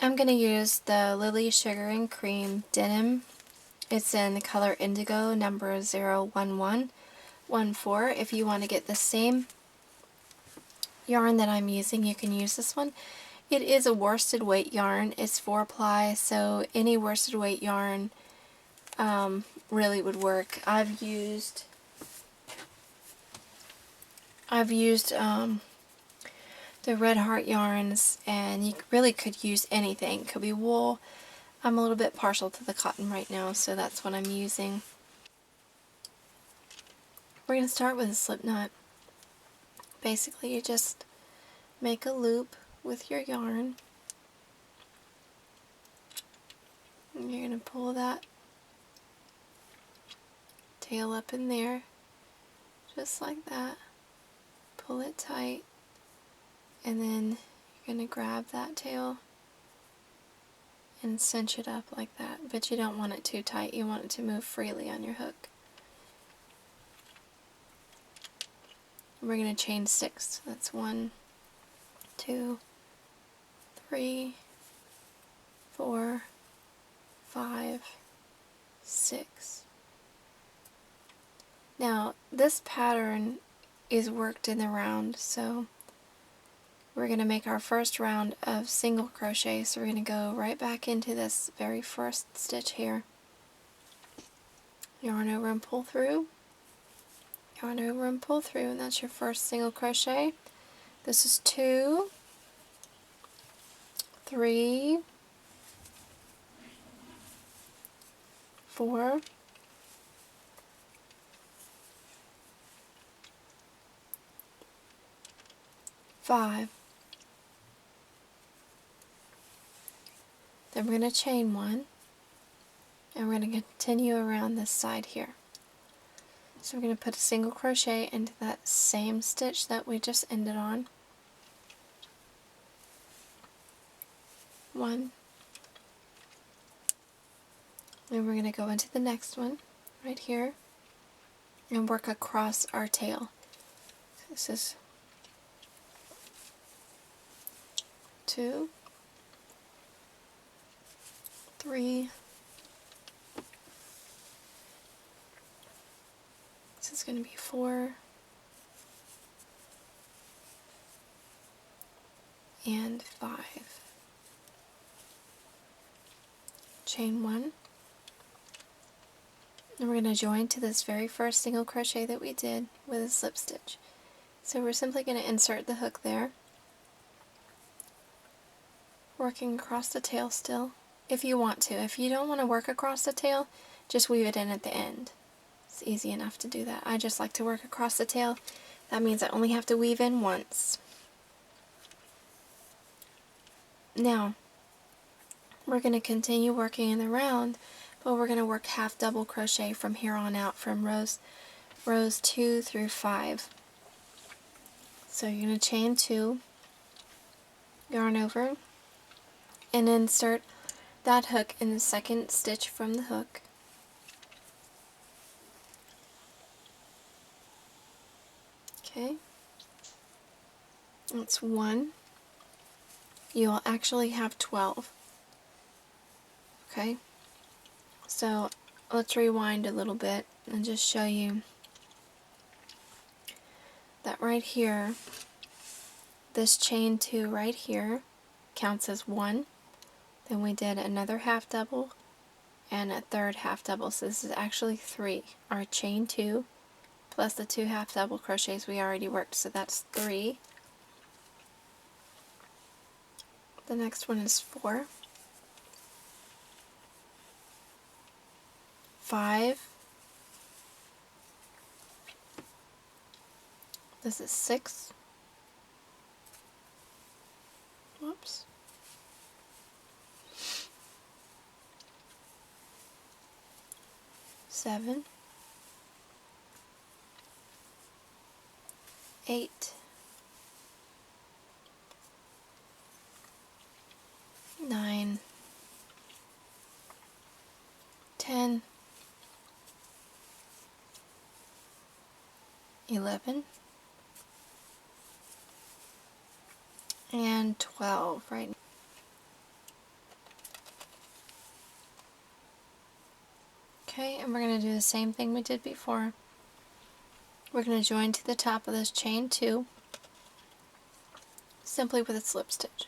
I'm going to use the Lily Sugar and Cream Denim. It's in the color Indigo, number 01114. If you want to get the same yarn that I'm using, you can use this one. It is a worsted weight yarn. It's 4-ply, so any worsted weight yarn really would work. I've used the Red Heart yarns, and you really could use anything. Could be wool. I'm a little bit partial to the cotton right now, so that's what I'm using. We're going to start with a slip knot. Basically, you just make a loop with your yarn. And you're going to pull that tail up in there, just like that. Pull it tight, and then you're going to grab that tail and cinch it up like that. But you don't want it too tight. You want it to move freely on your hook. We're going to chain 6. That's 1, 2, 3, 4, 5, 6. Now, this pattern is worked in the round, so we're going to make our first round of single crochet. So we're going to go right back into this very first stitch here. Yarn over and pull through. Yarn over and pull through, and that's your first single crochet. This is 2, 3, 4, 5. Then we're going to chain 1, and we're going to continue around this side here. So we're going to put a single crochet into that same stitch that we just ended on. 1. And we're going to go into the next one right here and work across our tail. This is 2, 3, this is going to be 4, and 5. Chain 1, and we're going to join to this very first single crochet that we did with a slip stitch. So we're simply going to insert the hook there, working across the tail still, if you want to. If you don't want to work across the tail, just weave it in at the end. It's easy enough to do that. I just like to work across the tail. That means I only have to weave in once. Now, we're going to continue working in the round, but we're going to work half double crochet from here on out, from rows 2 through 5. So you're going to chain 2, yarn over, and insert that hook in the second stitch from the hook. Okay, that's 1. You'll actually have 12. Okay, so let's rewind a little bit and just show you that right here, this chain 2 right here counts as 1. Then we did another half double and a third half double, so this is actually 3. Our chain 2 plus the 2 half double crochets we already worked, so that's 3. The next one is 4, 5, this is 6, whoops, 7, 8, 9, 10, 11, and 12 right now. Okay, and we're going to do the same thing we did before. We're going to join to the top of this chain 2, simply with a slip stitch.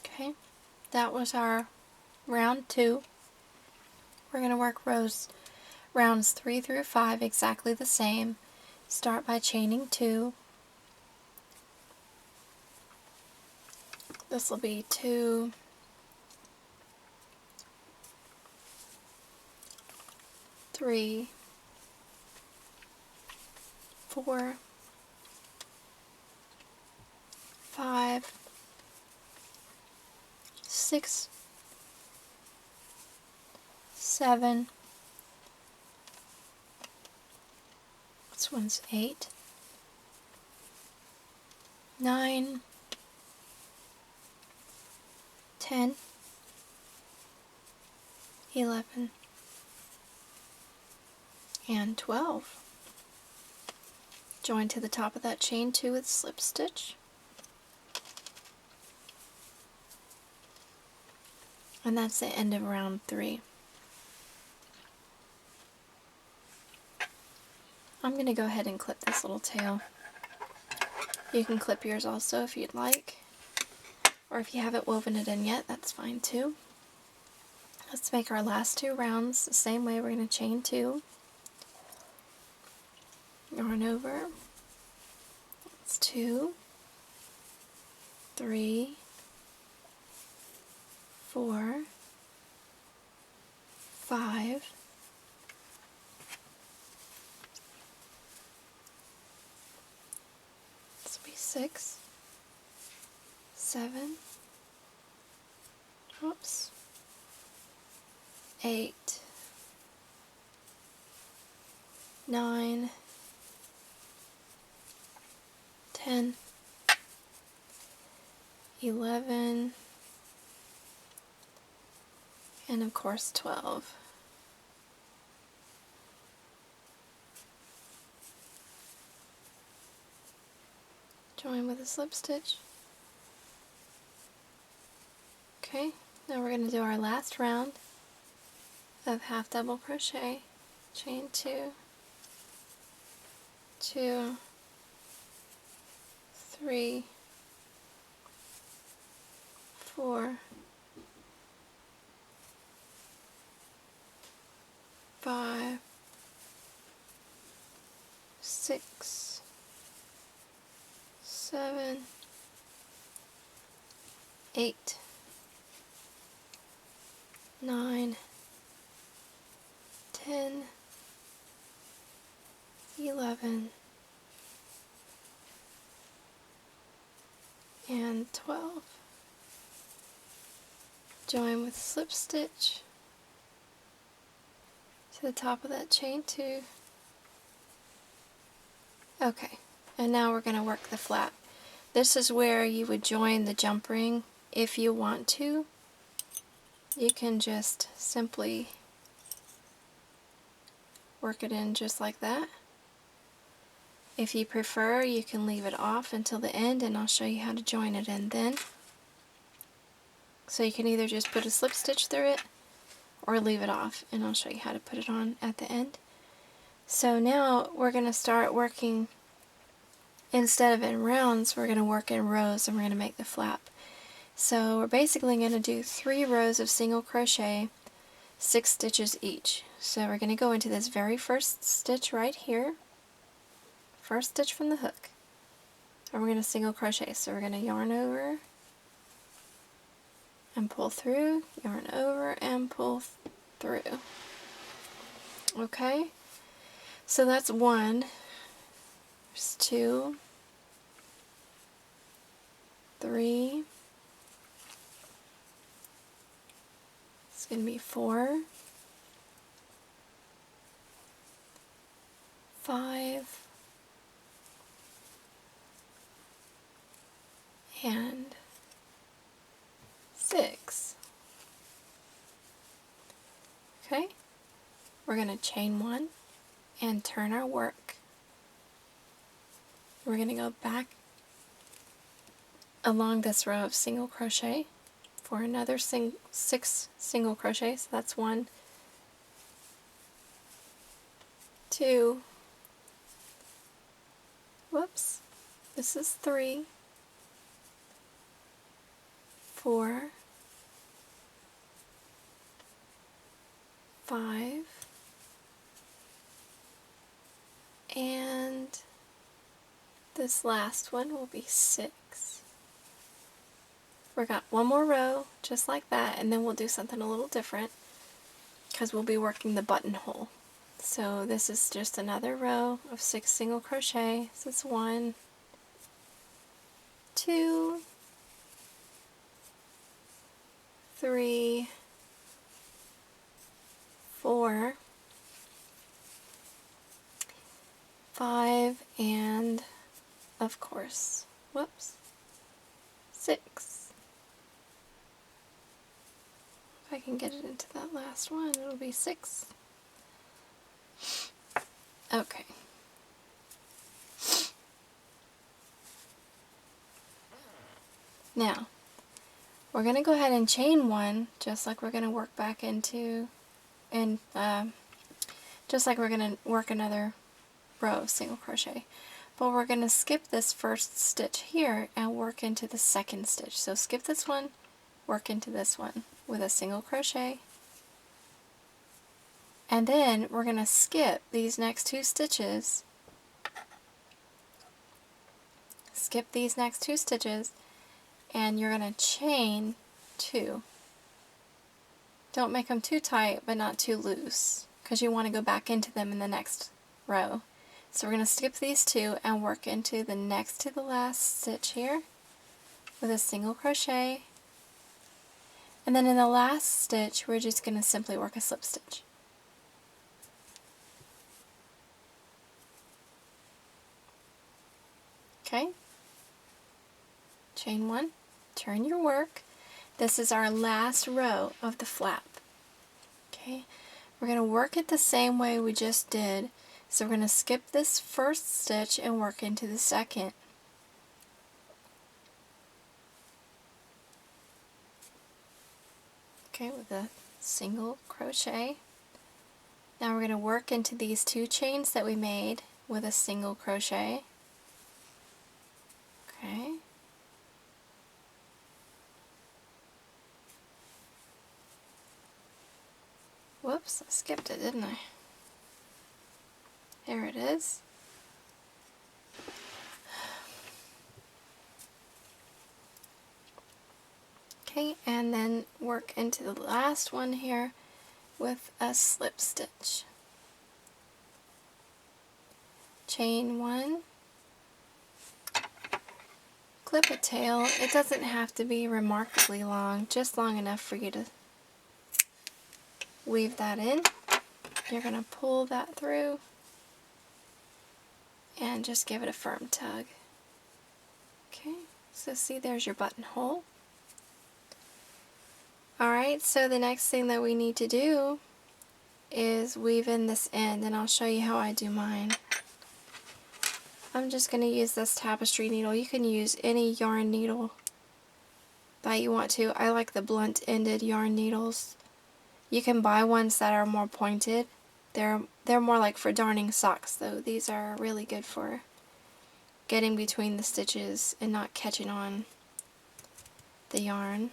Okay, that was our round 2. We're going to work rounds 3 through 5 exactly the same. Start by chaining 2. This will be 2, 3, 4, 5, 6, 7, this one's 8, 9, 10, 11, and 12. Join to the top of that chain 2 with slip stitch. And that's the end of round 3. I'm going to go ahead and clip this little tail. You can clip yours also if you'd like, or if you haven't woven it in yet, that's fine too. Let's make our last 2 rounds the same way. We're going to chain 2, yarn over, it's 2, 3, 4, 5, 6, 7, oops, 8, 9, 10, 11, and of course 12. Join with a slip stitch. Okay, now we're going to do our last round of half double crochet, chain 2, 2, 3, 4, 5, 6, 7, 8, 9, 10, 11, and 12. Join with slip stitch to the top of that chain 2. Okay, and now we're going to work the flap. This is where you would join the jump ring if you want to. You can just simply work it in just like that. If you prefer, you can leave it off until the end and I'll show you how to join it in then. So you can either just put a slip stitch through it or leave it off, and I'll show you how to put it on at the end. So now we're going to start working, instead of in rounds, we're going to work in rows, and we're going to make the flap. So we're basically going to do 3 rows of single crochet, 6 stitches each. So we're going to go into this very first stitch right here, first stitch from the hook, and we're going to single crochet. So we're going to yarn over and pull through, yarn over and pull through. Okay, so that's 1, there's 2, 3, it's going to be 4, 5 and 6. Okay, we're going to chain 1 and turn our work. We're going to go back along this row of single crochet for another 6 single crochet. So that's 1, 2, whoops, this is 3, 4, 5, and this last one will be 6. We got one more row just like that, and then we'll do something a little different because we'll be working the buttonhole. So this is just another row of 6 single crochet. So it's 1, 2, 3, 4, 5, and of course, whoops, 6. If I can get it into that last one, it'll be 6. Okay. Now, we're going to go ahead and chain 1, just like we're going to work back into, and just like we're going to work another row of single crochet. But we're going to skip this first stitch here and work into the second stitch. So skip this one, work into this one with a single crochet, and then we're going to skip these next 2 stitches, and you're going to chain 2. Don't make them too tight but not too loose, because you want to go back into them in the next row. So we're going to skip these 2 and work into the next to the last stitch here with a single crochet, and then in the last stitch we're just going to simply work a slip stitch. Okay, chain 1, turn your work. This is our last row of the flap. Okay, we're going to work it the same way we just did. So we're going to skip this first stitch and work into the second. Okay, with a single crochet. Now we're going to work into these 2 chains that we made with a single crochet. Okay. Whoops, I skipped it, didn't I? There it is. Okay, and then work into the last one here with a slip stitch. Chain 1, clip a tail. It doesn't have to be remarkably long, just long enough for you to weave that in. You're going to pull that through and just give it a firm tug. Okay, so see, there's your buttonhole. Alright, so the next thing that we need to do is weave in this end, and I'll show you how I do mine. I'm just going to use this tapestry needle. You can use any yarn needle that you want to. I like the blunt-ended yarn needles. You can buy ones that are more pointed. They're more like for darning socks, though. These are really good for getting between the stitches and not catching on the yarn.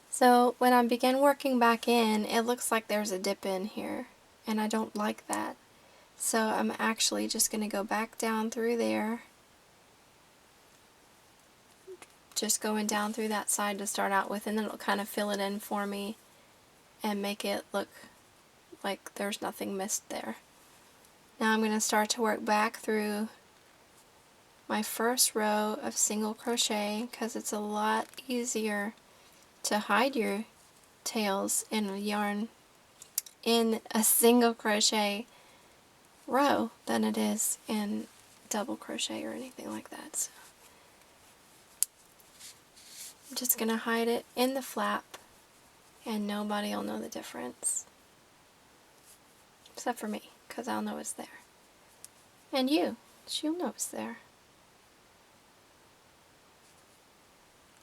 So when I begin working back in, it looks like there's a dip in here, and I don't like that. So I'm actually just going to go back down through there, just going down through that side to start out with, and then it'll kind of fill it in for me and make it look like there's nothing missed there. Now I'm going to start to work back through my first row of single crochet, because it's a lot easier to hide your tails in a yarn in a single crochet row than it is in double crochet or anything like that. So I'm just going to hide it in the flap and nobody will know the difference. Except for me, because I'll know it's there. And she'll know it's there.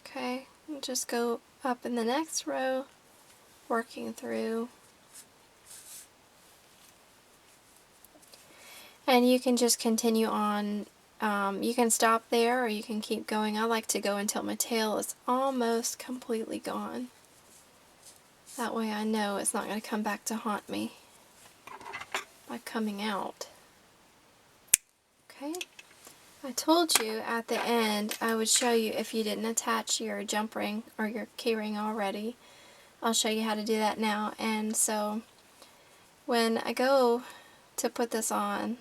Okay, and just go up in the next row, working through. And you can just continue on. You can stop there or you can keep going. I like to go until my tail is almost completely gone. That way I know it's not going to come back to haunt me by coming out. Okay, I told you at the end I would show you if you didn't attach your jump ring or your key ring already. I'll show you how to do that now. And so when I go to put this on,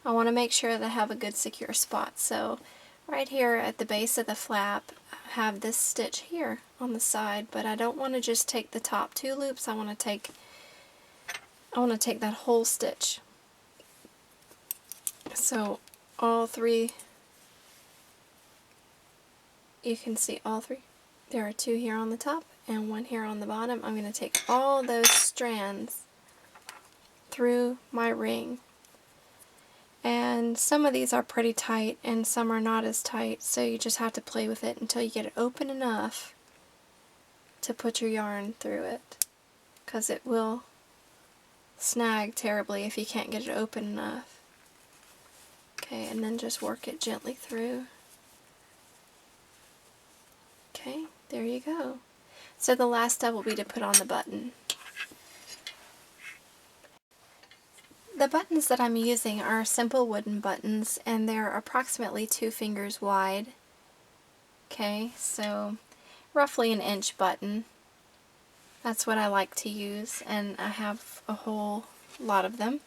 I want to make sure that I have a good secure spot. So right here at the base of the flap, I have this stitch here on the side, but I don't want to just take the top 2 loops. I want to take that whole stitch. So all 3, you can see all 3. There are 2 here on the top and 1 here on the bottom. I'm going to take all those strands through my ring. And some of these are pretty tight and some are not as tight, so you just have to play with it until you get it open enough to put your yarn through it, because it will snag terribly if you can't get it open enough. Okay, and then just work it gently through. Okay, there you go. So the last step will be to put on the button. The buttons that I'm using are simple wooden buttons, and they're approximately 2 fingers wide. Okay, so roughly an inch button. That's what I like to use, and I have a whole lot of them.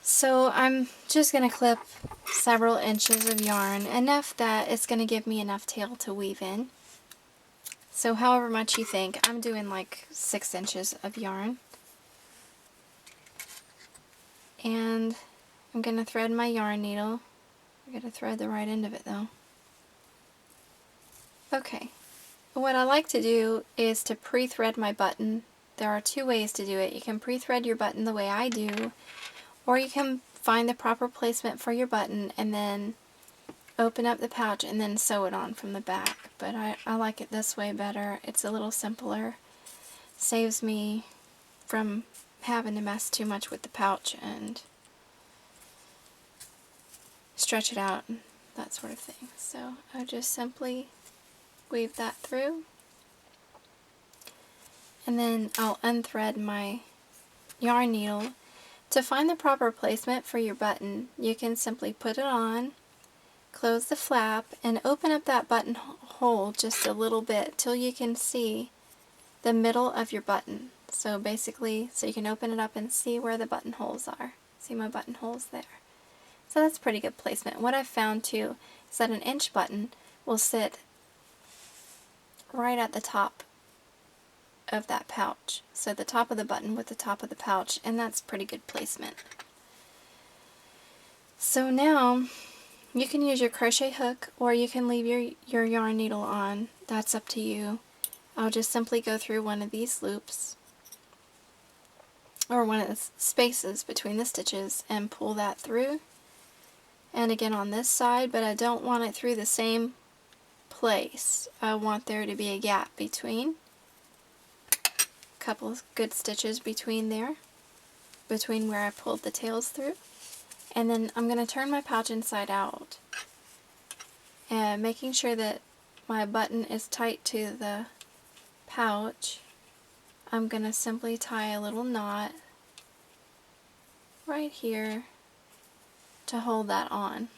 So I'm just going to clip several inches of yarn, enough that it's going to give me enough tail to weave in. So however much you think, I'm doing like 6 inches of yarn. And I'm going to thread my yarn needle. I'm going to thread the right end of it though. Okay, what I like to do is to pre-thread my button. There are 2 ways to do it. You can pre-thread your button the way I do, or you can find the proper placement for your button and then open up the pouch and then sew it on from the back. But I like it this way better. It's a little simpler. Saves me from having to mess too much with the pouch and stretch it out and that sort of thing. So I just simply weave that through, and then I'll unthread my yarn needle. To find the proper placement for your button, you can simply put it on, close the flap, and open up that button hole just a little bit till you can see the middle of your button. So basically, so you can open it up and see where the buttonholes are. See my buttonholes there. So that's pretty good placement. What I've found too is that an inch button will sit right at the top of that pouch. So the top of the button with the top of the pouch, and that's pretty good placement. So now you can use your crochet hook or you can leave your yarn needle on. That's up to you. I'll just simply go through one of these loops, or one of the spaces between the stitches, and pull that through. And again on this side, but I don't want it through the same place. I want there to be a gap between. A couple of good stitches between there, between where I pulled the tails through. And then I'm going to turn my pouch inside out, and making sure that my button is tight to the pouch, I'm going to simply tie a little knot right here to hold that on.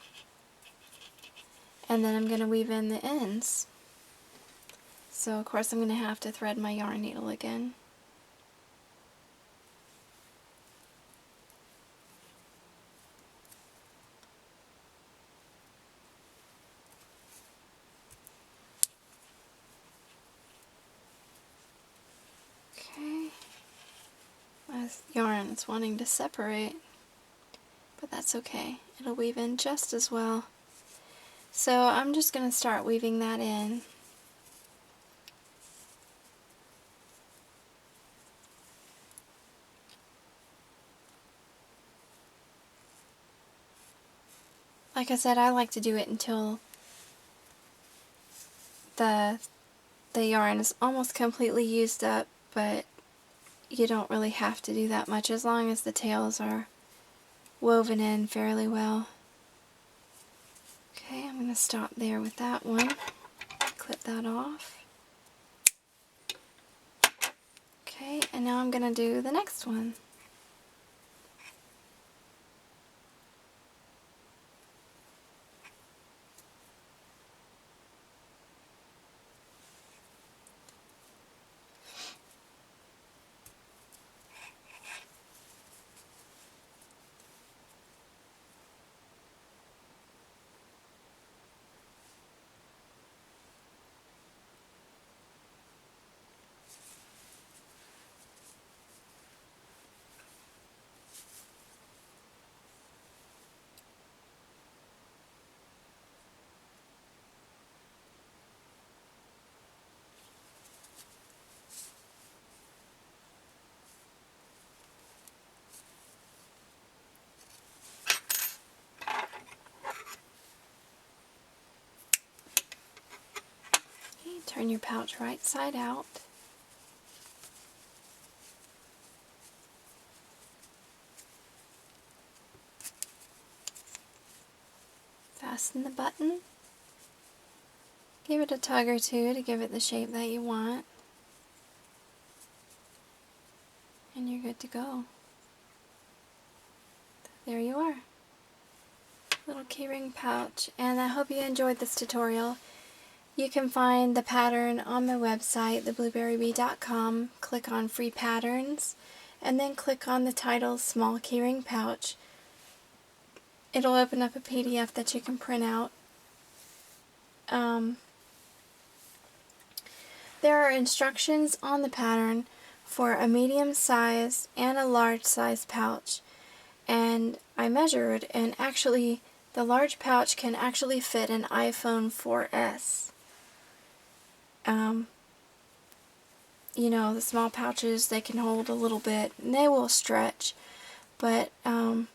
And then I'm going to weave in the ends. So of course I'm going to have to thread my yarn needle again. Okay. My yarn is wanting to separate. but that's okay. It'll weave in just as well. So I'm just going to start weaving that in. Like I said, I like to do it until the yarn is almost completely used up, but you don't really have to do that much as long as the tails are woven in fairly well. Okay, I'm going to stop there with that one. Clip that off. Okay, and now I'm going to do the next one. Okay, turn your pouch right side out. Fasten the button. Give it a tug or two to give it the shape that you want. And you're good to go. There you are. Little keyring pouch. And I hope you enjoyed this tutorial. You can find the pattern on my website, theblueberrybee.com. Click on Free Patterns, and then click on the title Small Keyring Pouch. It'll open up a PDF that you can print out. There are instructions on the pattern for a medium size and a large size pouch, and I measured, and actually the large pouch can actually fit an iPhone 4S. You know, the small pouches, they can hold a little bit and they will stretch, but you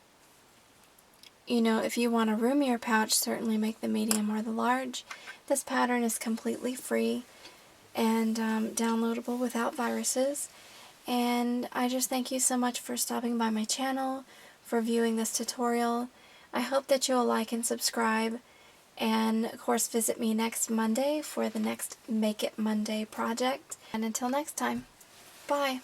know, if you want a roomier pouch, certainly make the medium or the large. This pattern is completely free and downloadable without viruses. And I just thank you so much for stopping by my channel, for viewing this tutorial. I hope that you'll like and subscribe, and of course visit me next Monday for the next Make It Monday project. And until next time, bye!